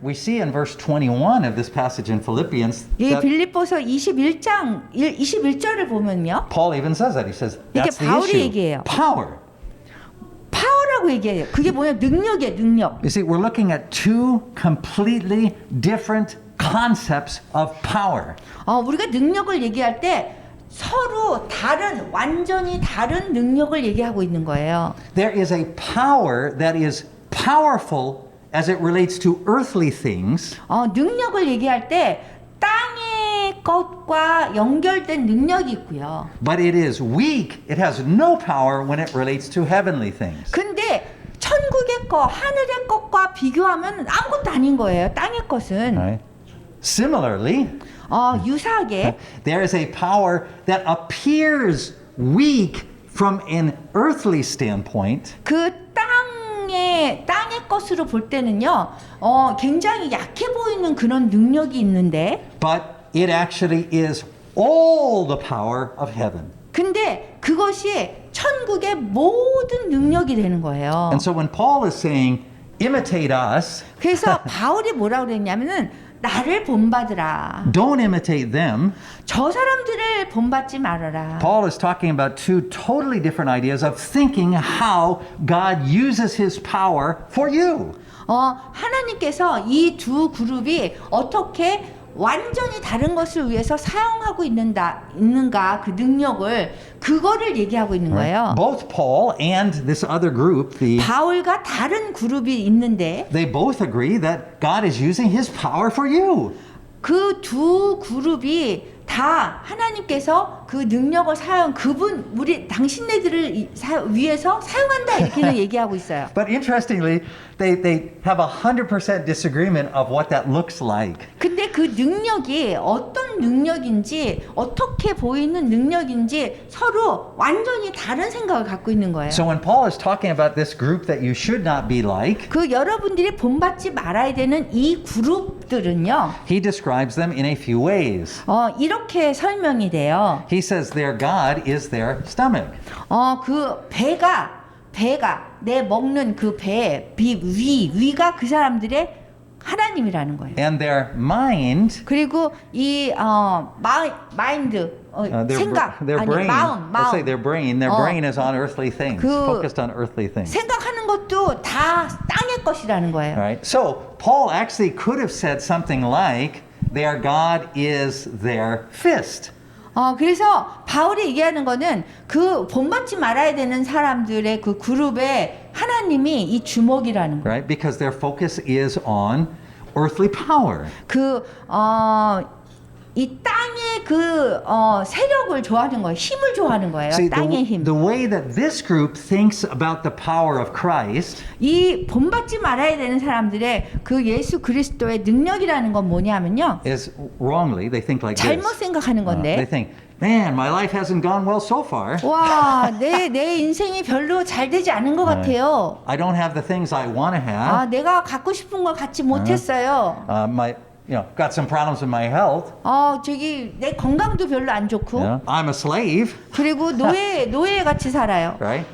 We see in verse 21 of this passage in Philippians 이 that 빌립보서 21장 21절을 보면요. Paul even says that. He says that's the 바울이 issue. 얘기해요. Power. 파워라고 얘기해요. 그게 뭐냐? 능력이에요, 능력. You see, we're looking at two completely different concepts of power. 우리가 능력을 얘기할 때 서로 다른 완전히 다른 능력을 얘기하고 있는 거예요. There is a power that is powerful as it relates to earthly things. 능력을 얘기할 때 땅의 것과 연결된 능력이 있고요. But it is weak. It has no power when it relates to heavenly things. 근데 천국의 것, 하늘의 것과 비교하면 아무것도 아닌 거예요. 땅의 것은. Right? Similarly, 유사하게 there is a power that appears weak from an earthly standpoint, 그 땅의 것으로 볼 때는요, 굉장히 약해 보이는 그런 능력이 있는데, but it actually is all the power of heaven. 근데 그것이 천국의 모든 능력이 되는 거예요. And so when Paul is saying, imitate us, 그래서 바울이 뭐라고 그랬냐면은 나를 본받으라. don't imitate them, 저 사람들을 본받지 말아라. Paul is talking about two totally different ideas of thinking how God uses his power for you. 하나님께서 이 두 그룹이 어떻게 완전히 다른 것을 위해서 사용하고 있는가 그 능력을 그거를 얘기하고 있는 거예요. Both Paul and this other group, 바울과 다른 그룹이 있는데 they both agree that God is using his power for you. 그 두 그룹이 다 하나님께서 그 능력을 우리 당신네들을 위해서 사용한다 이렇게는 얘기하고 있어요. But interestingly, they have 100% disagreement of what that looks like. 근데 그 능력이 어떤 능력인지 어떻게 보이는 능력인지 서로 완전히 다른 생각을 갖고 있는 거예요. So when Paul is talking about this group that you should not be like, 그 여러분들이 본받지 말아야 되는 이 그룹들은요. he describes them in a few ways. 이렇게 설명이 돼요. He says their God is their stomach. 그 배가 내 먹는 그 위가 그 사람들의 하나님이라는 거예요. And their mind, 그리고 이 마인드 생각 their 아니 brain, 마음 let's say their brain is on earthly things, 그 focused on earthly things. 생각하는 것도 다 땅의 것이라는 거예요. Right? So Paul actually could have said something like, their God is their fist. 그래서 바울이 얘기하는 거는 그 본받지 말아야 되는 사람들의 그 그룹의 하나님이 이 주먹이라는 거예요. Right? Because their focus is on earthly power. 이 땅의 그 세력을 좋아하는 거예요. 힘을 좋아하는 거예요. See, 땅의 힘. the way that this group thinks about the power of Christ 이 본받지 말아야 되는 사람들의 그 예수 그리스도의 능력이라는 건 뭐냐면요. is wrongly, they think like 잘못 this. 생각하는 They 건데. think, man, my life hasn't gone well so far. 와, 내 인생이 별로 잘 되지 않은 것 같아요. I don't have the things I want to have. 내가 갖고 싶은 걸 갖지 못했어요. Got some problems with my health. 내 건강도 별로 안 좋고. I'm a slave. 그리고 노예 같이 살아요. Right?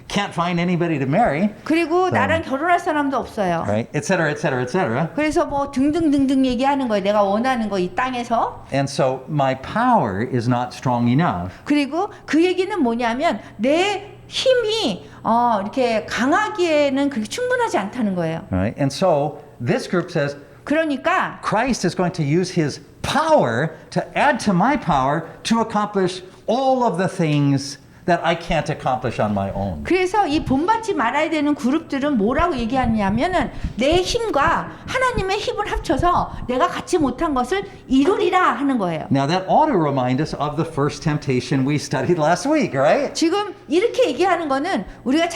Can't find anybody to marry. 그리고 나랑 결혼할 사람도 없어요. Right? Et cetera, et cetera, et cetera. 그래서 뭐 등등등등 얘기하는 거예요. 내가 원하는 거 이 땅에서. And so my power is not strong enough. 그리고 그 얘기는 뭐냐면 내 힘이 이렇게 강하기에는 그렇게 충분하지 않다는 거예요. Right? And so this group says, 그러니까 Christ is going to use his power to add to my power to accomplish all of the things that I can't accomplish on my own. 그래서 이 본받지 말아야 되는 그룹들은 뭐라고 얘기하냐면은 내 힘과 하나님의 힘을 합쳐서 내가 갖지 못한 것을 이루리라 하는 거예요. Now that ought to remind us of the first temptation we studied last week, right? 지금 이렇게 얘기하는 거는 우리가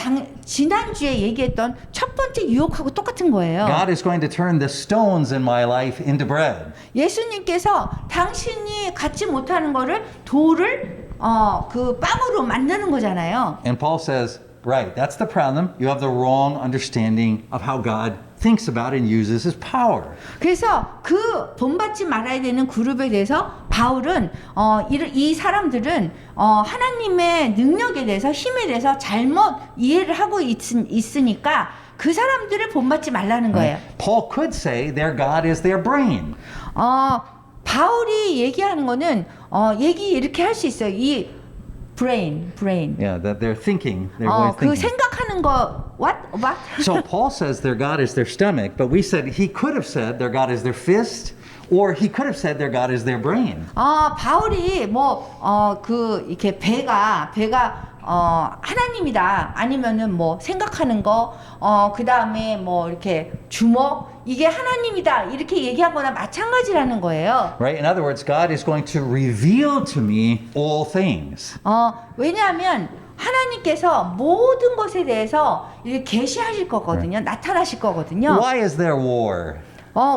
지난주에 얘기했던 첫 번째 유혹하고 똑같은 거예요. God is going to turn the stones in my life into bread. 예수님께서 당신이 갖지 못하는 거를 돌을 그 빵으로 만드는 거잖아요. And Paul says, right, that's the problem. You have the wrong understanding of how God thinks about and uses his power. 그래서 그 본받지 말아야 되는 그룹에 대해서 바울은 이 사람들은 하나님의 능력에 대해서 힘에 대해서 잘못 이해를 하고 있으니까 그 사람들을 본받지 말라는 거예요. Paul could say their God is their brain. 바울이 얘기하는 거는 얘기 이렇게 할 수 있어요. 이 brain. Yeah, that they're thinking, their way of 그 thinking. 생각하는 거 what? So Paul says their God is their stomach, but we said he could have said their God is their fist, or he could have said their God is their brain. 바울이 이렇게 배가 하나님이다. 아니면은 뭐 생각하는 거, 그 다음에 뭐 이렇게 주먹, 이게 하나님이다. 이렇게 얘기하거나 마찬가지라는 거예요. Right? In other words, God is going to reveal to me all things. 왜냐하면 하나님께서 모든 것에 대해서 이렇게 계시하실 거거든요. 나타나실 거거든요. Why is there war?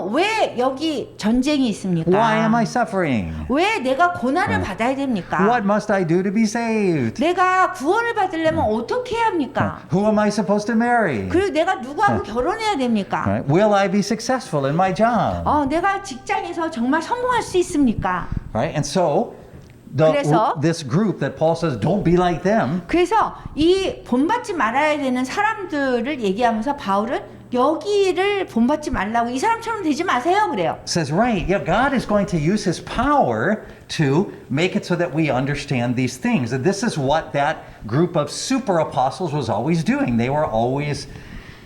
왜 여기 전쟁이 있습니까? Why am I suffering? 왜 내가 고난을 받아야 됩니까? What must I do to be saved? 내가 구원을 받으려면 어떻게 해야 합니까? Who am I supposed to marry? 그리고 내가 누구하고 결혼해야 됩니까? Right? Will I be successful in my job? 내가 직장에서 정말 성공할 수 있습니까? Right? And so 그래서 this group that Paul says don't be like them. 그래서 이 본받지 말아야 되는 사람들을 얘기하면서 바울은 여기를 본받지 말라고 이 사람처럼 되지 마세요 그래요. Says right, yeah, God is going to use His power to make it so that we understand these things. And this is what that group of super apostles was always doing. They were always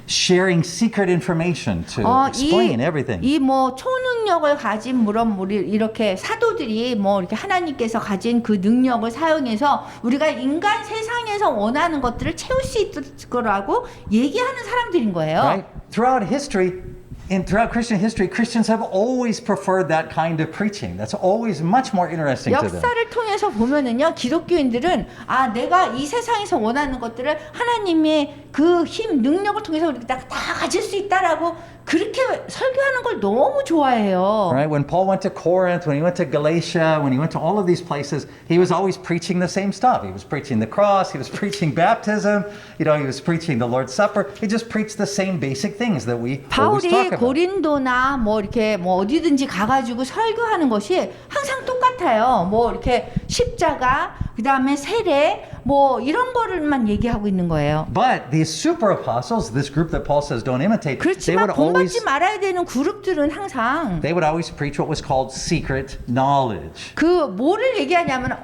sharing secret information to explain everything. 이 초능력을 가진 물론 우리 이렇게 사도들이 이렇게 하나님께서 가진 그 능력을 사용해서 우리가 인간 세상에서 원하는 것들을 채울 수 있을 거라고 얘기하는 사람들인 거예요. Right? Throughout Christian history, Christians have always preferred that kind of preaching. That's always much more interesting to them. 역사를 통해서 보면은요, 기독교인들은 내가 이 세상에서 원하는 것들을 하나님의 그 힘, 능력을 통해서 우리가 다 가질 수 있다라고 그렇게 설교하는 걸 너무 좋아해요. Right? When Paul went to Corinth, when he went to Galatia, when he went to all of these places, he was always preaching the same stuff. He was preaching the cross, he was preaching baptism, he was preaching the Lord's Supper. He just preached the same basic things that we always 바울이 talk about. 고린도나 이렇게 어디든지 가가지고 설교하는 것이 항상 똑같아요. 이렇게 십자가, 그 다음에 세례, 이런 거를만 얘기하고 있는 거예요. But these super apostles, this group that Paul says don't imitate, they 그렇지만 would always 본받지 말아야 되는 그룹들은 항상 preach what was called secret knowledge. 뭐를 얘기하냐면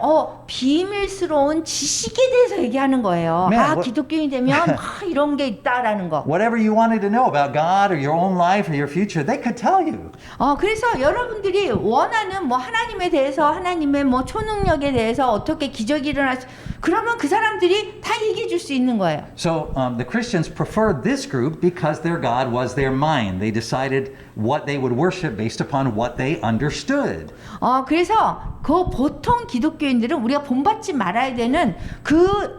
비밀스러운 지식에 대해서 얘기하는 거예요. 기독교인이 되면 이런 게 있다라는 거. Whatever you wanted to know about God or your own life or your future, they could tell you. 그래서 여러분들이 원하는 하나님에 대해서 하나님의 초능력에 대해서 어떻게 기적이 일어날지 그러면 그 사람들이 다 얘기해 줄 수 있는 거예요. So the Christians preferred this group because their God was their mind. They decided what they would worship based upon what they understood. 그래서 보통 기독교인들은 우리가 본받지 말아야 되는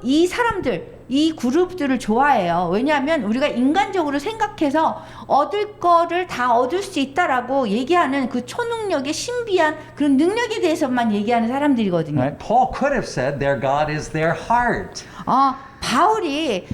이 사람들, 이 그룹들을 좋아해요. 왜냐하면 우리가 인간적으로 생각해서 얻을 거를 다 얻을 수 있다라고 얘기하는 그 초능력의 신비한 그런 능력에 대해서만 얘기하는 사람들이거든요. Right? Paul could have said their God is their heart. 바울이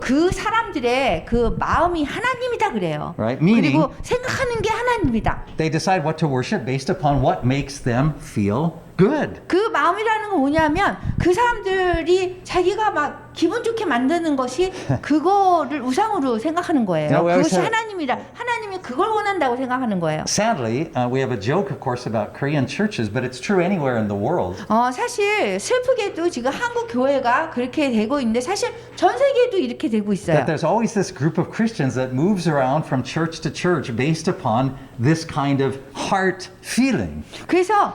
그 사람들의 그 마음이 하나님이다 그래요. Right? Meaning, 그리고 생각하는 게 하나님이다. they decide what to worship based upon what makes them feel good. 그 마음이라는 건 뭐냐면 그 사람들이 자기가 막 기분 좋게 만드는 것이 그거를 우상으로 생각하는 거예요. 그것이 하나님이라 하나님이 그걸 원한다고 생각하는 거예요. Sadly, we have a joke, of course, about Korean churches, but it's true anywhere in the world. 사실 슬프게도 지금 한국 교회가 그렇게 되고 있는데 사실 전 세계도 이렇게 되고 있어요. That there's always this group of Christians that moves around from church to church based upon this kind of heart feeling. 그래서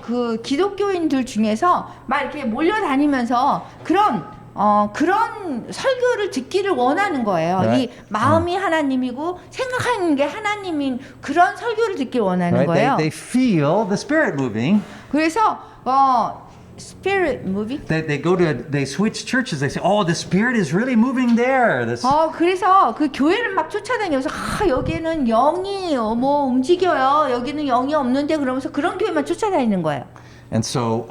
그 기독교인들 중에서 막 이렇게 몰려다니면서 그런 설교를 듣기를 원하는 거예요. Right. 이 마음이 하나님이고 생각하는 게 하나님인 그런 설교를 듣기를 원하는 Right? 거예요. They feel the Spirit moving. 그래서 Spirit moving. They switch churches. They say, "Oh, the Spirit is really moving there." 그래서 그 교회를 막 쫓아다니면서 여기는 영이 움직여요. 여기는 영이 없는데 그러면서 그런 교회만 쫓아다니는 거예요. And so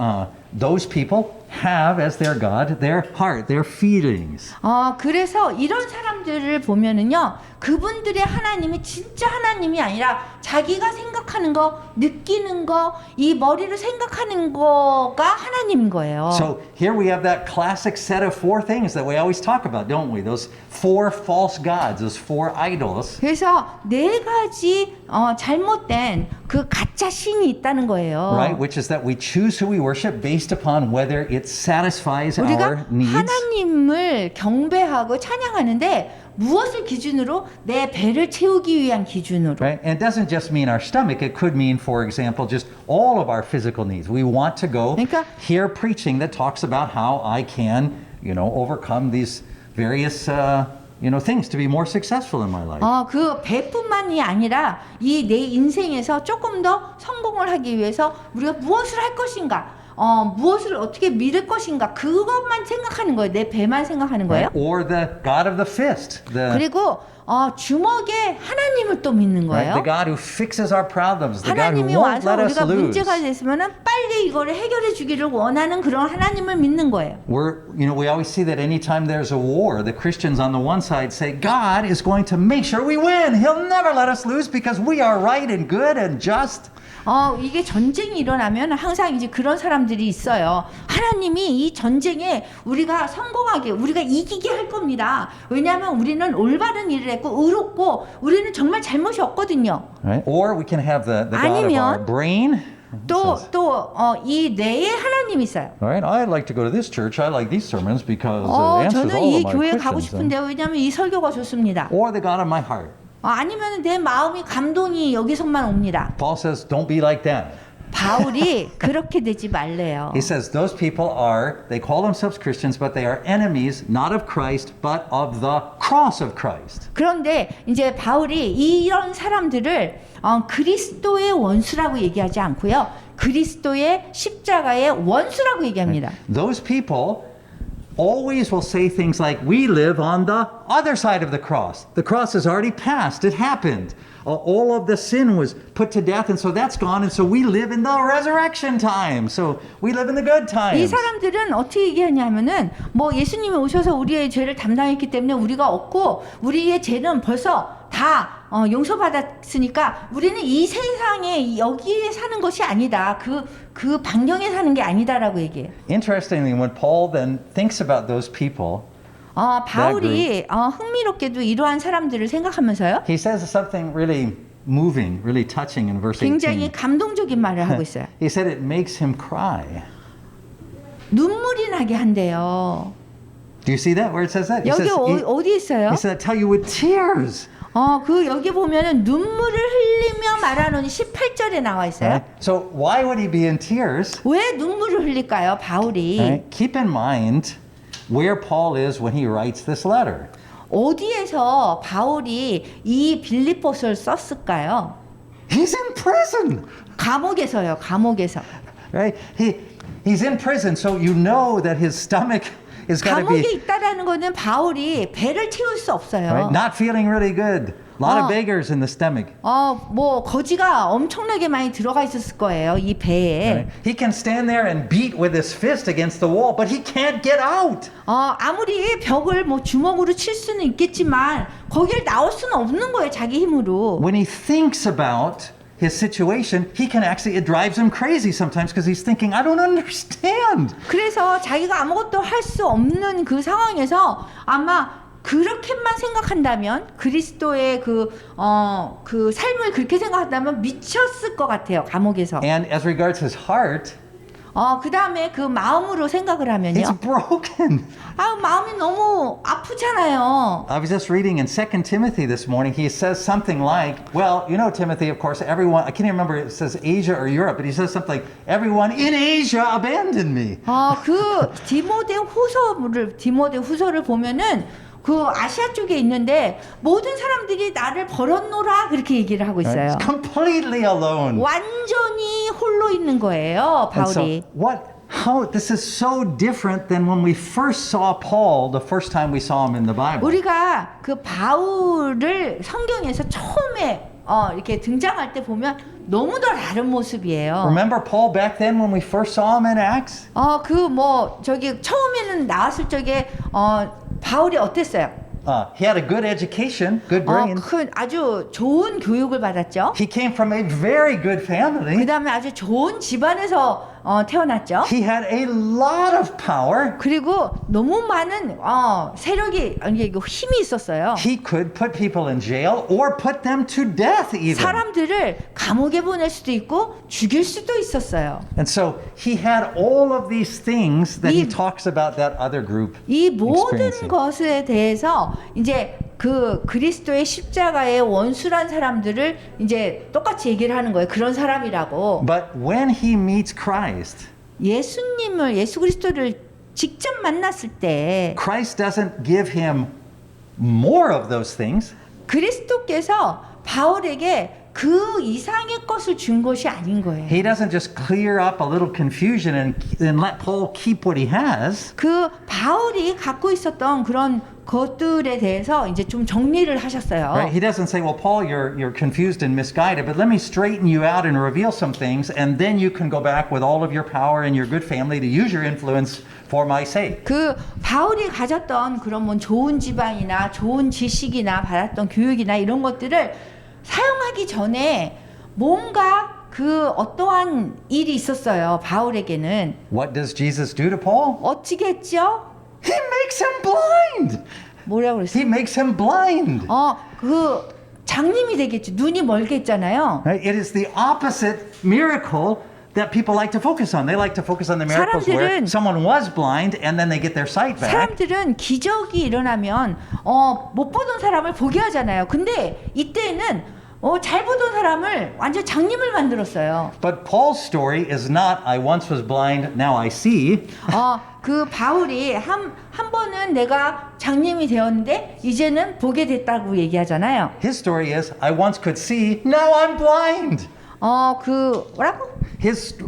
those people have as their God their heart, their feelings. 그래서 이런 사람들을 보면은요, 그분들의 하나님이 진짜 하나님이 아니라 자기가 생각하는 거, 느끼는 거, 이 머리로 생각하는 거가 하나님인 거예요. So here we have that classic set of four things that we always talk about, don't we? Those four false gods, those four idols. 그래서 네 가지 잘못된 그 가짜 신이 있다는 거예요. Right, which is that we choose who we worship based upon whether it satisfies our 우리가 needs. 하나님을 경배하고 찬양하는데 무엇을 기준으로? 내 배를 채우기 위한 기준으로. Right, and it doesn't just mean our stomach. It could mean, for example, just all of our physical needs. We want to go 그러니까 hear preaching that talks about how I can, overcome these various, things to be more successful in my life. 그 배뿐만이 아니라 이 내 인생에서 조금 더 성공을 하기 위해서 우리가 무엇을 할 것인가, 무엇을 어떻게 믿을 것인가 그것만 생각하는 거예요. 내 배만 생각하는 거예요. Or the God of the fist, 그리고 주먹에 하나님을 또 믿는 right? 거예요. The God who fixes our problems, the God who 하나님이 won't 와서 let us 우리가 lose. 문제가 됐으면은 빨리 이거를 해결해 주기를 원하는 그런 하나님을 믿는 거예요. We always see that anytime there's a war, the Christians on the one side say, God is going to make sure we win. He'll never let us lose because we are right and good and just. 이게 전쟁이 일어나면 항상 이제 그런 사람들이 있어요. 하나님이 이 전쟁에 우리가 성공하게, 우리가 이기게 할 겁니다. 왜냐하면 우리는 올바른 일을 했고 의롭고 우리는 정말 잘못이 없거든요. Right? Or we can have the God of our 아니면 brain. 이 뇌에 하나님이 있어요. All right, I'd like to go to this church. I like these sermons because it answers 저는 all 이 of my 교회 가고 questions. 싶은데요. 왜냐하면 이 설교가 좋습니다. Or the God of my heart. 아니면 내 마음이 감동이 여기서만 옵니다. Paul says, don't be like that. 바울이 그렇게 되지 말래요. He says those people they call themselves Christians, but they are enemies not of Christ, but of the cross of Christ. 그런데 이제 바울이 이런 사람들을 그리스도의 원수라고 얘기하지 않고요. 그리스도의 십자가의 원수라고 얘기합니다. Those people always will say things like, we live on the other side of the cross. The cross has already passed. It happened. All of the sin was put to death, and so that's gone, and so we live in the resurrection time. So we live in the good 이 times. 사람들은 어떻게 얘기하냐면은 예수님이 오셔서 우리의 죄를 담당했기 때문에 우리가 없고 우리의 죄는 벌써 다 용서받았으니까 우리는 이 세상에 여기에 사는 것이 아니다. 그 반경에 사는 게 아니다라고 얘기해요. Interestingly, when Paul then thinks about those people, 바울이 흥미롭게도 이러한 사람들을 생각하면서요. he says something really moving, really touching in verse 18. 굉장히 감동적인 말을 하고 있어요. He said it makes him cry. 눈물이 나게 한대요. Do you see that where it says that? He 여기 says, 어디 있어요? he said, I tell you with tears. 여기 보면은 눈물을 흘리며 말하노니 18절에 나와 있어요. Right? So why would he be in tears? 왜 눈물을 흘릴까요, 바울이? Right? Keep in mind where Paul is when he writes this letter. 어디에서 바울이 이 빌립보서를 썼을까요? He's in prison. 감옥에서요, 감옥에서. Right? He's in prison, so you know that his stomach is got to 감옥에 be 있다라는 거는 바울이 배를 채울 수 없어요. right? Not feeling really good. A lot of beggars in the stomach. 거지가 엄청나게 많이 들어가 있었을 거예요, 이 배에. Right? He can stand there and beat with his fist against the wall, but he can't get out. 아무리 벽을 주먹으로 칠 수는 있겠지만 거기를 나올 수는 없는 거예요, 자기 힘으로. When he thinks about his situation, it drives him crazy sometimes because he's thinking, I don't understand. 그래서 자기가 아무것도 할 수 없는 그 상황에서 아마 그렇게만 생각한다면 그리스도의 그 삶을 그렇게 생각한다면 미쳤을 것 같아요, 감옥에서. And as regards his heart, 그 다음에 그 마음으로 생각을 하면요. it's broken. 마음이 너무 아프잖아요. I was just reading in 2 Timothy this morning. He says something like, well, Timothy, of course, everyone, I can't even remember if it says Asia or Europe, but he says something like, everyone in Asia abandoned me. 그 디모데 후서를 보면은 그 아시아 쪽에 있는데 모든 사람들이 나를 버렸노라 그렇게 얘기를 하고 있어요. It's completely alone. 완전히 홀로 있는 거예요, 바울이. And so how this is so different than when we first saw Paul the first time we saw him in the Bible. 우리가 그 바울을 성경에서 처음에 이렇게 등장할 때 보면 너무도 다른 모습이에요. Remember Paul back then when we first saw him in Acts? 처음에는 나왔을 적에 바울이 어땠어요? He had a good education, good brain. 아주 좋은 교육을 받았죠. He came from a very good family. 그 다음에 아주 좋은 집안에서 태어났죠. He had a lot of power. 그리고 너무 많은 세력이 아니 힘이 있었어요. He could put people in jail or put them to death even. 사람들을 감옥에 보낼 수도 있고 죽일 수도 있었어요. And so he had all of these things that he talks about that other group 이 모든 experiencing. 것에 대해서 이제 그 그리스도의 십자가의 원수란 사람들을 이제 똑같이 얘기를 하는 거예요. 그런 사람이라고. But when he meets Christ, 예수 그리스도를 직접 만났을 때 Christ doesn't give him more of those things. 그리스도께서 바울에게 그 이상의 것을 준 것이 아닌 거예요. He doesn't just clear up a little confusion and let Paul keep what he has. 그 바울이 갖고 있었던 그런 것들에 대해서 이제 좀 정리를 하셨어요. Right? He doesn't say, well, Paul, you're confused and misguided, but let me straighten you out and reveal some things, and then you can go back with all of your power and your good family to use your influence for my sake. 그 바울이 가졌던 그런 뭐 좋은 지방이나 좋은 지식이나 받았던 교육이나 이런 것들을 사용하기 전에 뭔가 그 어떠한 일이 있었어요. 바울에게는. What does Jesus do to Paul? 어떻게 했죠? He makes him blind. 뭐라고 그랬어요? He makes him blind. 그 장님이 되겠죠. 눈이 멀게 했잖아요. Right? It is the opposite miracle that people like to focus on. They like to focus on the miracles where someone was blind and then they get their sight back. 사람들은 기적이 일어나면 못 보던 사람을 보게 하잖아요. 근데 이때는 잘 보던 사람을 완전 장님을 만들었어요. But Paul's story is not I once was blind, now I see. 그 바울이 한 번은 내가 장님이 되었는데 이제는 보게 됐다고 얘기하잖아요. His story is I once could see, now I'm blind. 뭐라고?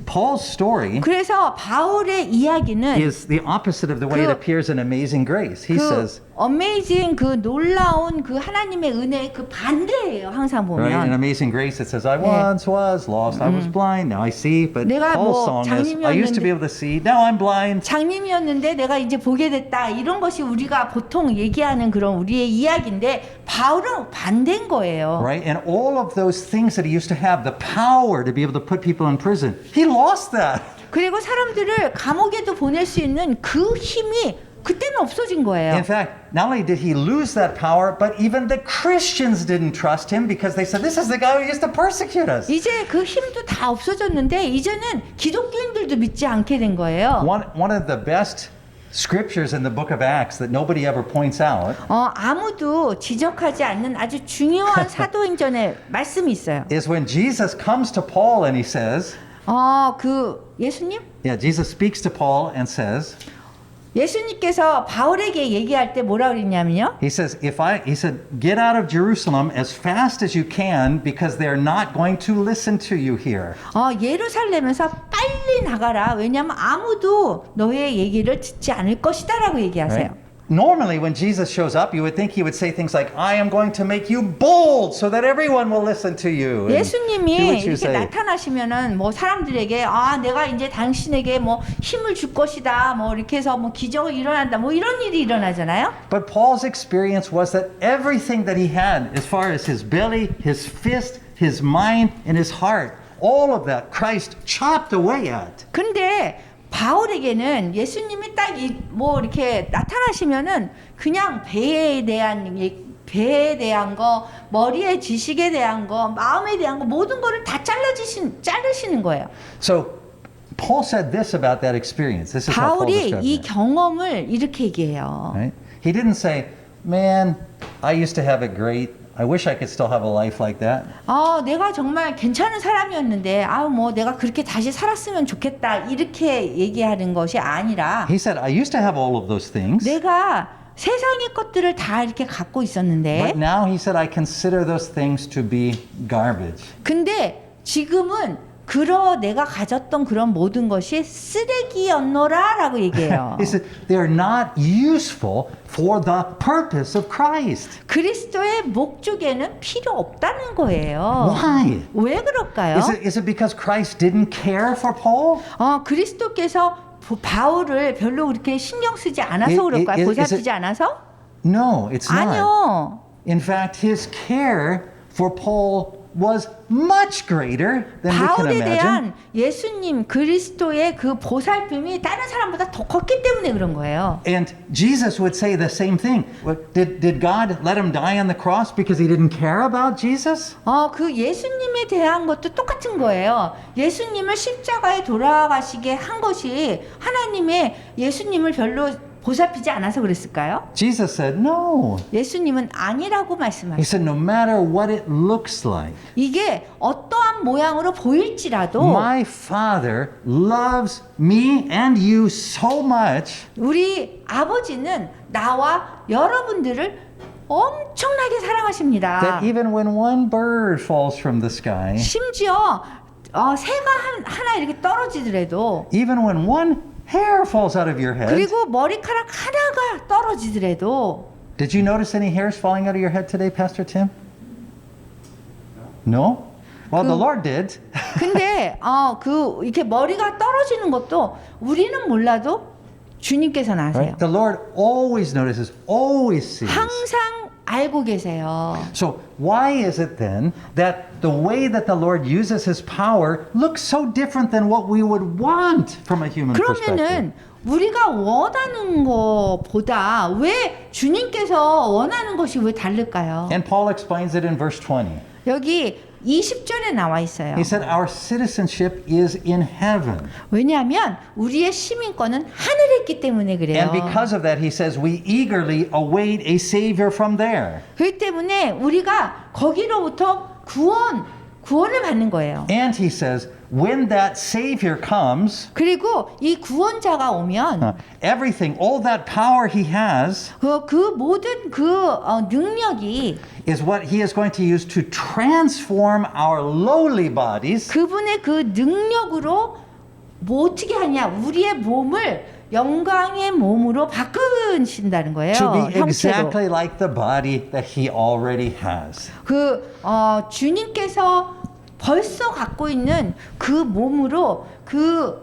Paul's story 그래서 바울의 이야기는 is the opposite of the way it appears in Amazing Grace. He says, 어메이징 그 놀라운 그 하나님의 은혜의 그 반대예요. 항상 right, in 보면. Amazing Grace it says, I once was lost, I was blind, now I see. But 내가 Paul's song is, I used to be able to see, now I'm blind. 장님이었는데 내가 이제 보게 됐다. 이런 것이 우리가 보통 얘기하는 그런 우리의 이야기인데 바울은 반대인 거예요. Right? And all of those things that he used to have, the power to be able to put people in prison, he lost that. 그리고 사람들을 감옥에도 보낼 수 있는 그 힘이 그때는 없어진 거예요. In fact, not only did he lose that power, but even the Christians didn't trust him because they said, this is the guy who used to persecute us. 이제 그 힘도 다 없어졌는데 이제는 기독교인들도 믿지 않게 된 거예요. One of the best scriptures in the book of Acts that nobody ever points out 아무도 지적하지 않는 아주 중요한 사도행전의 말씀이 있어요. is when Jesus comes to Paul and he says, 그 예수님? Jesus speaks to Paul and says, 예수님께서 바울에게 얘기할 때 뭐라 그랬냐면요. he said, get out of Jerusalem as fast as you can because they're not going to listen to you here. 예루살렘에서 빨리 나가라. 왜냐하면 아무도 너의 얘기를 듣지 않을 것이다라고 얘기하세요. Right? Normally when Jesus shows up, you would think he would say things like, I am going to make you bold so that everyone will listen to you. 예수님이 이렇게 나타나시면은 뭐 사람들에게 내가 이제 당신에게 뭐 힘을 줄 것이다. 뭐 이렇게 해서 뭐 기적이 일어난다. 뭐 이런 일이 일어나잖아요. But Paul's experience was that everything that he had as far as his belly, his fist, his mind, and his heart, all of that Christ chopped away at. 근데 바울에게는 예수님이 딱 뭐 이렇게 나타나시면은 그냥 배에 대한 거, 머리의 지식에 대한 거, 마음에 대한 거 모든 거를 다 자르시는 거예요. So Paul said this about that experience. This is how Paul 바울이 described 이 it. 경험을 이렇게 얘기해요. Right? He didn't say, "Man, I used to have it great. I wish I could still have a life like that." 내가 정말 괜찮은 사람이었는데, 뭐 내가 그렇게 다시 살았으면 좋겠다 이렇게 얘기하는 것이 아니라, He said, "I used to have all of those things." 내가 세상의 것들을 다 이렇게 갖고 있었는데, But now he said, I consider those things to be garbage. 근데 지금은 내가 가졌던 그런 모든 것이 쓰레기였노라라고 얘기해요. He said, they are not useful for the purpose of Christ. 그리스도의 목적에는 필요 없다는 거예요. Why? 왜 그럴까요? Is it because Christ didn't care for Paul? 그리스도께서 바울을 별로 그렇게 신경 쓰지 않아서 그럴까요? 보살피지 않아서? No, it's not. 아니요. In fact, his care for Paul was much greater than we can 바울에 imagine. 대한 예수님 그리스도의 그 보살핌이 다른 사람보다 더 컸기 때문에 그런 거예요. And Jesus would say the same thing. Did God let him die on the cross because he didn't care about Jesus? 그 예수님에 대한 것도 똑같은 거예요. 예수님을 십자가에 돌아가시게 한 것이 하나님의 예수님을 별로 보살피지 않아서 그랬을까요? Jesus said, no. 예수님은 아니라고 He 말씀하셨어요. said, no matter what it looks like, 이게 어떠한 모양으로 보일지라도 my Father loves me and you so much 우리 아버지는 나와 여러분들을 엄청나게 사랑하십니다. that even when one bird falls from the sky, 심지어 새가 하나 이렇게 떨어지더라도 even when one hair falls out of your head. 그리고 머리카락 하나가 떨어지더라도 Did you notice any hairs falling out of your head today, Pastor Tim? No? Well, the Lord did. 근데 이렇게 머리가 떨어지는 것도 우리는 몰라도 주님께서는 아세요. Right? The Lord always notices, always sees. 항상 알고 계세요. So why is it then that the way that the Lord uses his power looks so different than what we would want from a human perspective? 그러면은 우리가 원하는 것보다 왜 주님께서 원하는 것이 왜 다를까요? And Paul explains it in verse 20. 여기 20절에 나와 있어요. He said, our citizenship is in heaven. 왜냐하면 우리의 시민권은 하늘에 있기 때문에 그래요. And because of that, he says, we eagerly await a Savior from there. 그렇기 때문에 우리가 거기로부터 구원을 받는 거예요. And he says, when that Savior comes, 그리고 이 구원자가 오면 everything, all that power he has 그 모든 능력이 is what he is going to use to transform our lowly bodies 그분의 그 능력으로 뭐 어떻게 하냐? 우리의 몸을 영광의 몸으로 바꾸신다는 거예요. to be 형태로. exactly like the body that he already has. 주님께서 벌써 갖고 있는 그 몸으로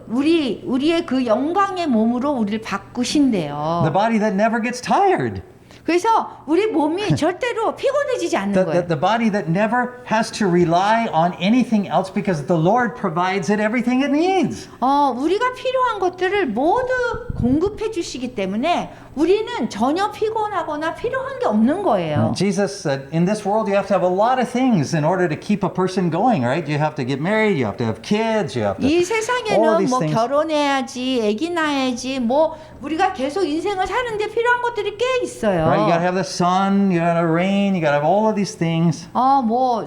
우리의 그 영광의 몸으로 우리를 바꾸신대요. The body that never gets tired. 그래서 우리 몸이 절대로 피곤해지지 않는 거예요. The body that never has to rely on anything else because the Lord provides it everything it needs. 우리가 필요한 것들을 모두 공급해 주시기 때문에 우리는 전혀 피곤하거나 필요한 게 없는 거예요. Jesus said, in this world you have to have a lot of things in order to keep a person going, right? You have to get married, you have to have kids, you have to 이 all 세상에는 these 뭐 things. 결혼해야지, 아기 낳아야지, 뭐 우리가 계속 인생을 사는데 필요한 것들이 꽤 있어요. Right? You got to have the sun, you got to have rain, you got to have all of these things. 뭐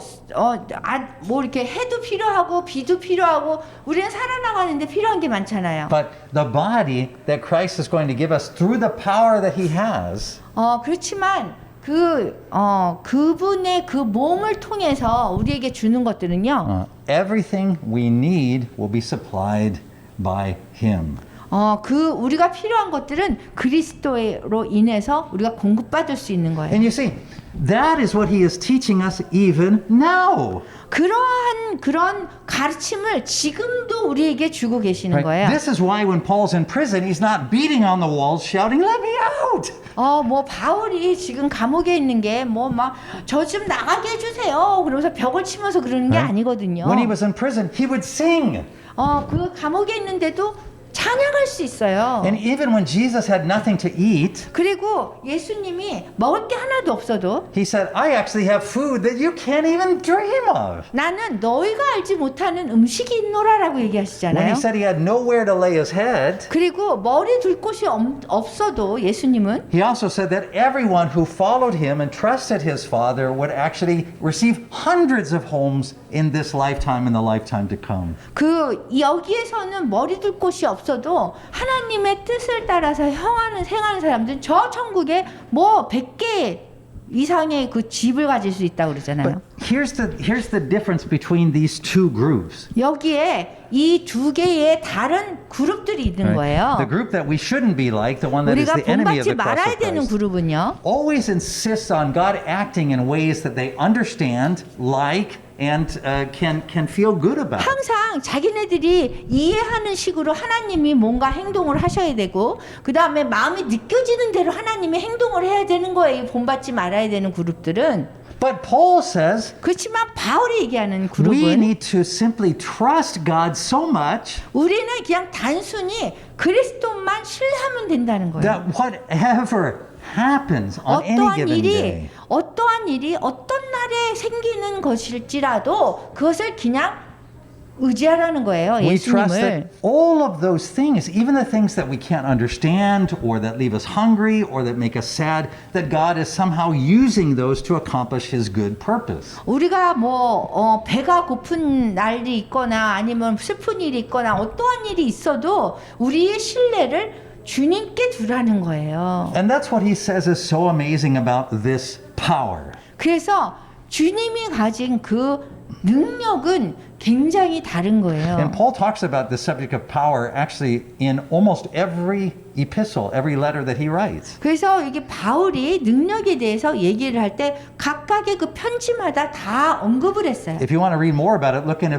이렇게 해도 필요하고 비도 필요하고 우리는 살아나가는데 필요한 게 많잖아요. But the body that Christ is going to give us through the power that he has 그렇지만 그분의 그 몸을 통해서 우리에게 주는 것들은요. everything we need will be supplied by him. 우리가 필요한 것들은 그리스도로 인해서 우리가 공급받을 수 있는 거예요. And you see, that is what he is teaching us even now. 그런 가르침을 지금도 우리에게 주고 계시는 Right? 거예요. This is why when Paul's in prison, he's not beating on the walls shouting, "Let me out!" 뭐 바울이 지금 감옥에 있는 게 뭐 막 저 좀 나가게 해주세요. 그러면서 벽을 치면서 그러는 게 Right? 아니거든요. When he was in prison, he would sing. 그 감옥에 있는데도 찬양할 수 있어요. And even when Jesus had nothing to eat, 그리고 예수님이 먹을 게 하나도 없어도 he said, I actually have food that you can't even dream of. 나는 너희가 알지 못하는 음식이 있노라라고 When 얘기하시잖아요. he said he had nowhere to lay his head, 그리고 머리 둘 곳이 없어도 예수님은 he also said that everyone who followed him and trusted his Father would actually receive hundreds of homes in this lifetime and the lifetime to come. 여기에서는 머리 둘 곳이 없어도 하나님의 뜻을 따라서 생하는 사람들은 저 천국에 뭐 100개 이상의 그 집을 가질 수 있다고 그러잖아요. But here's the difference between these two groups. 여기에 이 두 개의 다른 그룹들이 있는 거예요. The group that we shouldn't be like, the one that is 우리가 the enemy of 본받지 the cross 말아야 of 되는 Christ, 그룹은요. always insists on God acting in ways that they understand, like, and can feel good about. 항상 자기네들이 이해하는 식으로 하나님이 뭔가 행동을 하셔야 되고 그 다음에 마음이 느껴지는 대로 하나님이 행동을 해야 되는 거예요. 이 본받지 말아야 되는 그룹들은. But Paul says 그렇지만 바울이 얘기하는 we 그룹은 need to simply trust God so much 우리는 그냥 단순히 그리스도만 신뢰하면 된다는 거예요. that whatever happens on any 어떠한 given 일이 day, 어떤 날에 생기는 것일지라도 그것을 그냥 의지하라는 거예요. we trust 예수님을. that all of those things, even the things that we can't understand or that leave us hungry or that make us sad, that God is somehow using those to accomplish His good purpose. 우리가 배가 고픈 날이 있거나 아니면 슬픈 일이 있거나 어떠한 일이 있어도 우리의 신뢰를 주님께 두라는 거예요. And that's what he says is so amazing about this power. 그래서 주님이 가진 그 능력은 굉장히 다른 거예요. And Paul talks about the subject of power actually in almost every epistle, every letter that he writes. 그래서 이게 바울이 능력에 대해서 얘기를 할 때 각각의 그 편지마다 다 언급을 했어요. If you want to read more about it, look in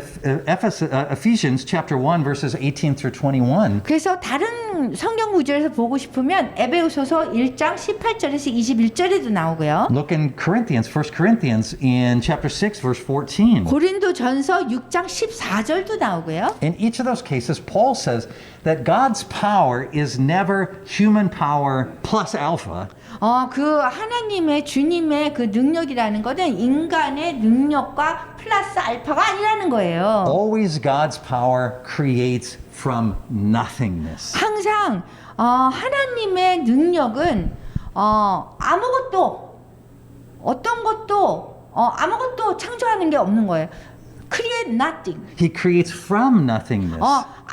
Ephesians chapter 1 verses 18 through 21. 그래서 다른 성경 구절에서 보고 싶으면 에베소서 1장 18절에서 21절에도 나오고요. Look in Corinthians, 1 Corinthians in chapter 6 verse 14. 고린도전서 6장 14절도 나오고요. In each of those cases, Paul says that God's power is never human power plus alpha. 그 하나님의 주님의 그 능력이라는 것은 인간의 능력과 플러스 알파가 아니라는 거예요. Always God's power creates from nothingness. 항상 하나님의 능력은 아무것도 창조하는 게 없는 거예요. Create nothing. He creates from nothingness.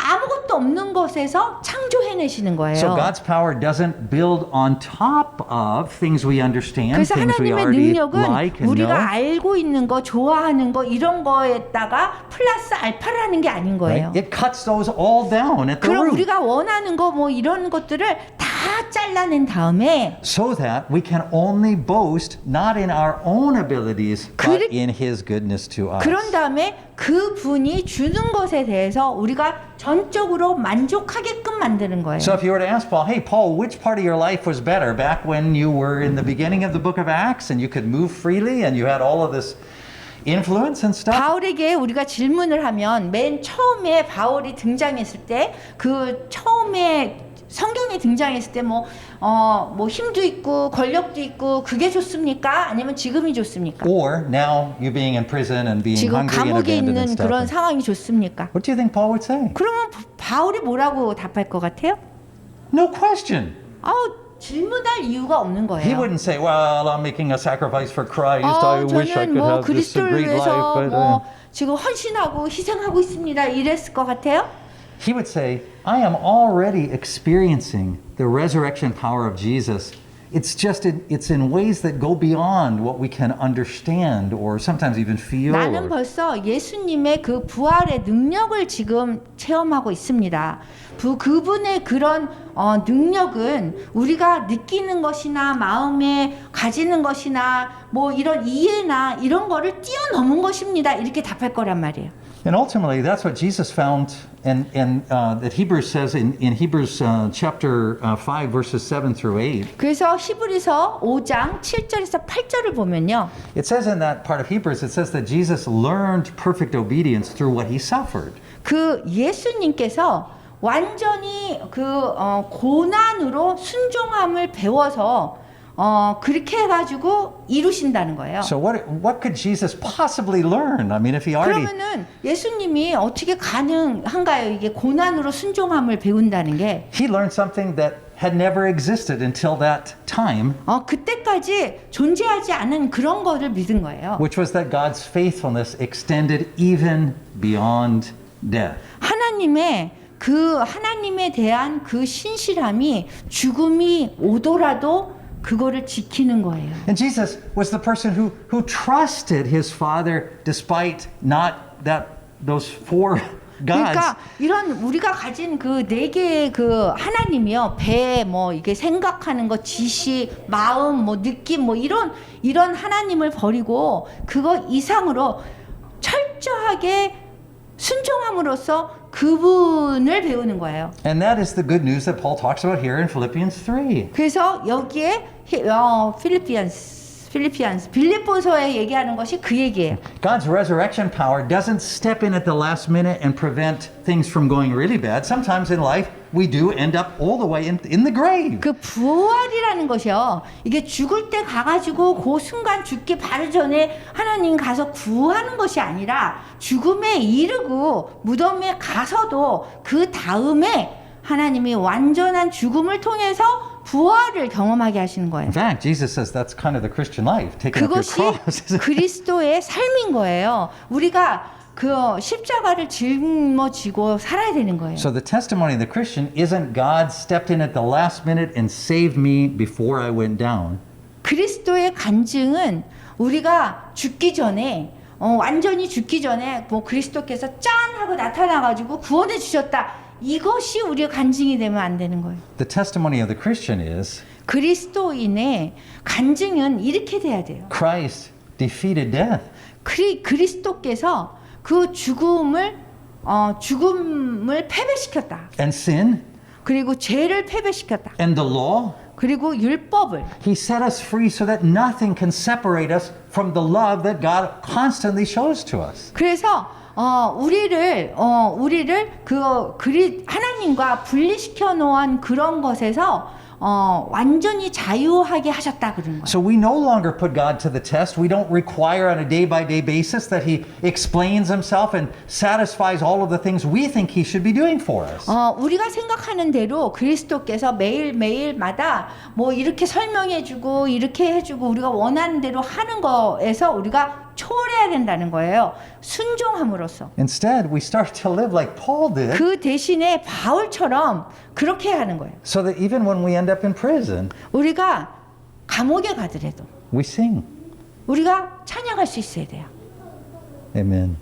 아무것도 없는 것에서 창조해내시는 거예요. So God's power doesn't build on top of things we understand, 그래서 things we 하나님의 already 능력은 like and 우리가 know. 알고 있는 거, 좋아하는 거 이런 거에다가 플러스 알파를 하는 게 아닌 거예요. Right? It cuts those all down at the 그럼 root 우리가 원하는 거 뭐 이런 것들을 다 잘라낸 다음에 so that we can only boast not in our own abilities but in His goodness to us. 그런 다음에 그 분이 주는 것에 대해서 우리가 전적으로 만족하게끔 만드는 거예요. So if you were to ask Paul, hey Paul, which part of your life was better back when you were in the beginning of the book of Acts and you could move freely and you had all of this influence and stuff? 바울에게 우리가 질문을 하면 맨 처음에 바울이 등장했을 때 그 처음에 성경에 등장했을 때 뭐 힘도 있고 권력도 있고 그게 좋습니까? 아니면 지금이 좋습니까? Or now you being in prison and being 지금 hungry and 감옥에 abandoned and 있는 stuff. 그런 상황이 좋습니까? What do you think Paul would say? 그러면 바울이 뭐라고 답할 것 같아요? No question. 질문할 이유가 없는 He 거예요. wouldn't say, well, I'm making a sacrifice for Christ. I wish I 저는 could 뭐 have this 그리스도를 great life. 위해서 But, 뭐 지금 헌신하고 희생하고 있습니다. 이랬을 것 같아요. He would say, I am already experiencing the resurrection power of Jesus. It's just it's in ways that go beyond what we can understand or sometimes even feel. 나는 or- 벌써 예수님의 그 부활의 능력을 지금 체험하고 있습니다. 그분의 그런 능력은 우리가 느끼는 것이나 마음에 가지는 것이나 뭐 이런 이해나 이런 거를 뛰어넘은 것입니다. 이렇게 답할 거란 말이에요. And ultimately, that's what Jesus found, and that Hebrews says in Hebrews chapter 5, verses 7 through 8. 그래서 히브리서 5장 7절에서 8절을 보면요. It says in that part of Hebrews, it says that Jesus learned perfect obedience through what he suffered. 그 예수님께서 완전히 고난으로 순종함을 배워서 그렇게 해가지고 이루신다는 거예요. So what could Jesus possibly learn? I mean, if he already 그러면은 예수님이 어떻게 가능한가요? 이게 고난으로 순종함을 배운다는 게 he learned something that had never existed until that time, 그때까지 존재하지 않은 그런 거를 믿은 거예요. which was that God's faithfulness extended even beyond death. 하나님에 대한 그 신실함이 죽음이 오더라도 그거를 지키는 거예요. And Jesus was the person who trusted his Father despite not those four gods. 그러니까 이런 우리가 가진 그 네 개의 그 하나님이요, 배 뭐 이게 생각하는 거, 지식, 마음, 뭐 느낌, 뭐 이런 하나님을 버리고 그거 이상으로 철저하게 순종함으로써 그분을 배우는 거예요. And that is the good news that Paul talks about here in Philippians 3. 그래서 여기에 빌립보서에 얘기하는 것이 그 얘기예요. God's resurrection power doesn't step in at the last minute and prevent things from going really bad. Sometimes in life, we do end up all the way in the grave. 그 부활이라는 것이요. 이게 죽을 때 가가지고 그 순간 죽기 바로 전에 하나님 가서 구하는 것이 아니라 죽음에 이르고 무덤에 가서도 그 다음에 하나님이 완전한 죽음을 통해서 부활을 경험하게 하시는 거예요. In fact, Jesus says that's kind of the Christian life, taking up your 그것이 cross. 그리스도의 삶인 거예요. 우리가 그 십자가를 짊어지고 살아야 되는 거예요. So the testimony of the Christian isn't God stepped in at the last minute and saved me before I went down. 그리스도의 간증은 우리가 죽기 전에 완전히 죽기 전에 뭐 그리스도께서 짠 하고 나타나가지고 구원해 주셨다. 이것이 우리의 간증이 되면 안 되는 거예요. The testimony of the Christian is 그리스도인의 간증은 이렇게 돼야 돼요. Christ defeated death. 그리스도께서 그 죽음을 패배시켰다. And sin 그리고 죄를 패배시켰다. and the law. 그리고 율법을 He set us free so that nothing can separate us from the love that God constantly shows to us. 그래서 우리를 하나님과 분리시켜 놓은 그런 것에서 완전히 자유하게 하셨다 그런 거예요. So we no longer put God to the test. We don't require on a day-by-day basis that He explains Himself and satisfies all of the things we think He should be doing for us. 우리가 생각하는 대로 그리스도께서 매일마다 뭐 이렇게 설명해주고 이렇게 해주고 우리가 원하는 대로 하는 거에서 우리가 초월해야 된다는 거예요. 순종함으로써. Instead, we start to live like Paul did, 그 대신에 바울처럼 그렇게 하는 거예요. so that even when we end up in prison, 우리가 감옥에 가더라도 we sing. 우리가 찬양할 수 있어야 돼요. Amen.